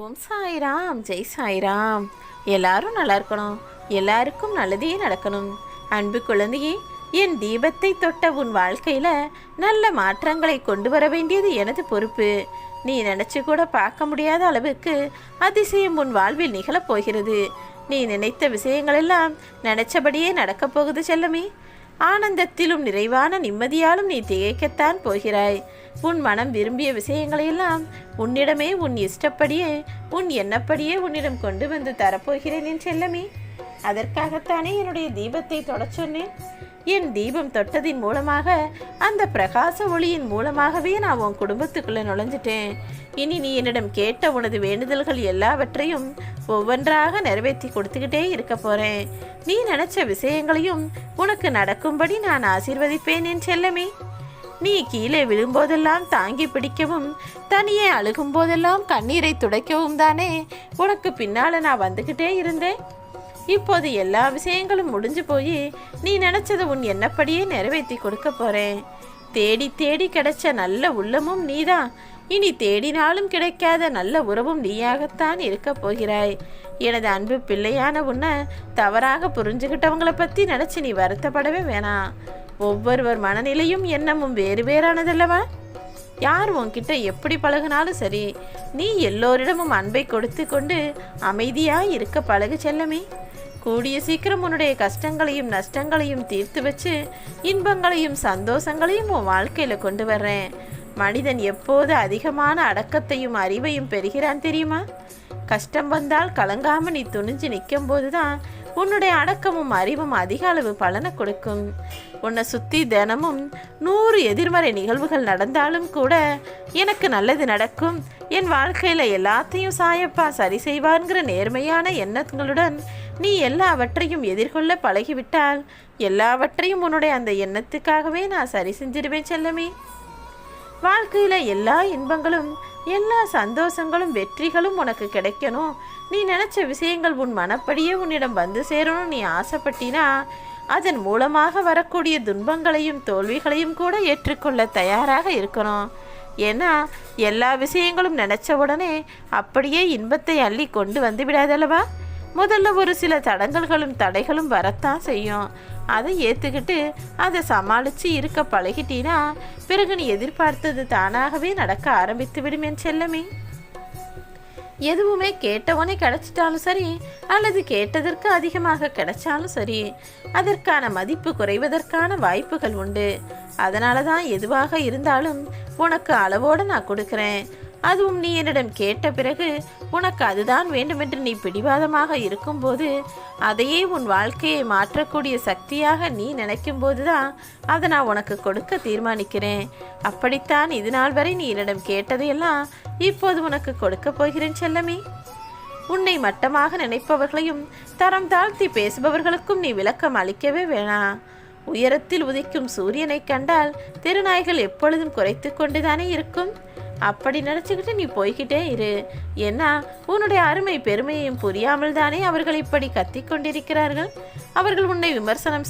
ஓம் சாய்ராம், ஜெய் சாய்ராம். எல்லாரும் நல்லா இருக்கணும், எல்லாருக்கும் நல்லதே நடக்கணும். அன்பு குழந்தையே, என் தீபத்தை தொட்ட உன் வாழ்க்கையில் நல்ல மாற்றங்களை கொண்டு வர வேண்டியது எனது பொறுப்பு. நீ நினச்சி கூட பார்க்க முடியாத அளவுக்கு அதிசயம் உன் வாழ்வில் நிகழப் போகிறது. நீ நினைத்த விஷயங்களெல்லாம் நினைச்சபடியே நடக்கப் போகுது செல்லமே. ஆனந்தத்திலும் நிறைவான நிம்மதியாலும் நீ திகைக்கத்தான் போகிறாய். உன் மனம் விரும்பிய விஷயங்களையெல்லாம் உன்னிடமே உன் இஷ்டப்படியே உன் எண்ணப்படியே உன்னிடம் கொண்டு வந்து தரப்போகிறேன் என் செல்லமே. அதற்காகத்தானே என்னுடைய தீபத்தை தொடச் சொன்னேன். என் தீபம் தொட்டதின் மூலமாக, அந்த பிரகாச ஒளியின் மூலமாகவே நான் உன் குடும்பத்துக்குள்ளே நுழைஞ்சிட்டேன். இனி நீ என்னிடம் கேட்ட உனது வேண்டுதல்கள் எல்லாவற்றையும் ஒவ்வொன்றாக நிறைவேற்றி கொடுத்துக்கிட்டே இருக்க போகிறேன். நீ நினச்ச விஷயங்களையும் உனக்கு நடக்கும்படி நான் ஆசீர்வதிப்பேன் என் செல்லமே. நீ கீழே விழும்போதெல்லாம் தாங்கி பிடிக்கவும், தனியே அழுகும் போதெல்லாம் கண்ணீரை துடைக்கவும் தானே உனக்கு பின்னால் நான் வந்துக்கிட்டே இருந்தேன். இப்போது எல்லா விஷயங்களும் முடிஞ்சு போய் நீ நினச்சதை உன் எண்ணப்படியே நிறைவேற்றி கொடுக்க போகிறேன். தேடி தேடி கிடைச்ச நல்ல உள்ளமும் நீதான். இனி தேடினாலும் கிடைக்காத நல்ல உறவும் நீயாகத்தான் இருக்க போகிறாய். எனது அன்பு பிள்ளையான உன்னை தவறாக புரிஞ்சுக்கிட்டவங்களை பற்றி நினச்சி நீ வருத்தப்படவே வேணாம். ஒவ்வொருவர் மனநிலையும் எண்ணமும் வேறு வேறானதல்லவா. யார் உன்கிட்ட எப்படி பழகினாலும் சரி, நீ எல்லோரிடமும் அன்பை கொடுத்து கொண்டு அமைதியாக இருக்க பழகு செல்லமே. கூடிய சீக்கிரம் உன்னுடைய கஷ்டங்களையும் நஷ்டங்களையும் தீர்த்து வச்சு இன்பங்களையும் சந்தோஷங்களையும் உன் வாழ்க்கையில் கொண்டு வர்றேன். மனிதன் எப்போது அதிகமான அடக்கத்தையும் அறிவையும் பெறுகிறான் தெரியுமா? கஷ்டம் வந்தால் கலங்காம நீ துணிஞ்சு நிற்கும் போதுதான் உன்னுடைய அடக்கமும் அறிவும் அதிக அளவு பலனை கொடுக்கும். உன்னை சுற்றி தினமும் 100 எதிர்மறை நிகழ்வுகள் நடந்தாலும் கூட எனக்கு நல்லது நடக்கும், என் வாழ்க்கையில் எல்லாத்தையும் சாயப்பா சரி செய்வான்கிற நேர்மையான எண்ணங்களுடன் நீ எல்லாவற்றையும் எதிர்கொள்ள பழகிவிட்டால் எல்லாவற்றையும் உன்னுடைய அந்த எண்ணத்துக்காகவே நான் சரி செஞ்சிடுவேன் செல்லமே. வாழ்க்கையில் எல்லா இன்பங்களும் எல்லா சந்தோஷங்களும் வெற்றிகளும் உனக்கு கிடைக்கணும். நீ நினச்ச விஷயங்கள் உன் மனப்படியே உன்னிடம் வந்து சேரணும் நீ ஆசைப்பட்டினா, அதன் மூலமாக வரக்கூடிய துன்பங்களையும் தோல்விகளையும் கூட ஏற்றுக்கொள்ள தயாராக இருக்கணும். ஏன்னா எல்லா விஷயங்களும் நினச்ச உடனே அப்படியே இன்பத்தை அள்ளி கொண்டு வந்து விடாதல்லவா. முதல்ல ஒரு சில தடங்கல்களும் தடைகளும் வரத்தான் செய்யும். அதை ஏற்றுக்கிட்டு அதை சமாளித்து இருக்க பழகிட்டீனா பிறகு நீ எதிர்பார்த்தது தானாகவே நடக்க ஆரம்பித்து விடும் என் செல்லமே. எதுவுமே கேட்டவனே கிடைச்சிட்டாலும் சரி, அல்லது கேட்டதற்கு அதிகமாக கிடைச்சாலும் சரி, அதற்கான மதிப்பு குறைவதற்கான வாய்ப்புகள் உண்டு. அதனால தான் எதுவாக இருந்தாலும் உனக்கு அளவோடு நான் கொடுக்குறேன். அதுவும் நீ என்னிடம் கேட்ட பிறகு உனக்கு அதுதான் வேண்டுமென்று நீ பிடிவாதமாக இருக்கும்போது, அதையே உன் வாழ்க்கையை மாற்றக்கூடிய சக்தியாக நீ நினைக்கும் போதுதான் அதை நான் உனக்கு கொடுக்க தீர்மானிக்கிறேன். அப்படித்தான் இது நாள் வரை நீ என்னிடம் கேட்டதையெல்லாம் இப்போது உனக்கு கொடுக்க போகிறேன் செல்லமே. உன்னை மட்டமாக நினைப்பவர்களையும் தரம் தாழ்த்தி பேசுபவர்களுக்கும் நீ விளக்கம் அளிக்கவே வேணாம். உயரத்தில் உதிக்கும் சூரியனை கண்டால் திருநாய்கள் எப்பொழுதும் குறைத்து கொண்டுதானே இருக்கும். அப்படி நினச்சிக்கிட்டு நீ போய்கிட்டே இரு. ஏன்னா உன்னுடைய அருமை பெருமையையும் புரியாமல் தானே அவர்கள் இப்படி கத்திக் கொண்டிருக்கிறார்கள். அவர்கள் உன்னை விமர்சனம்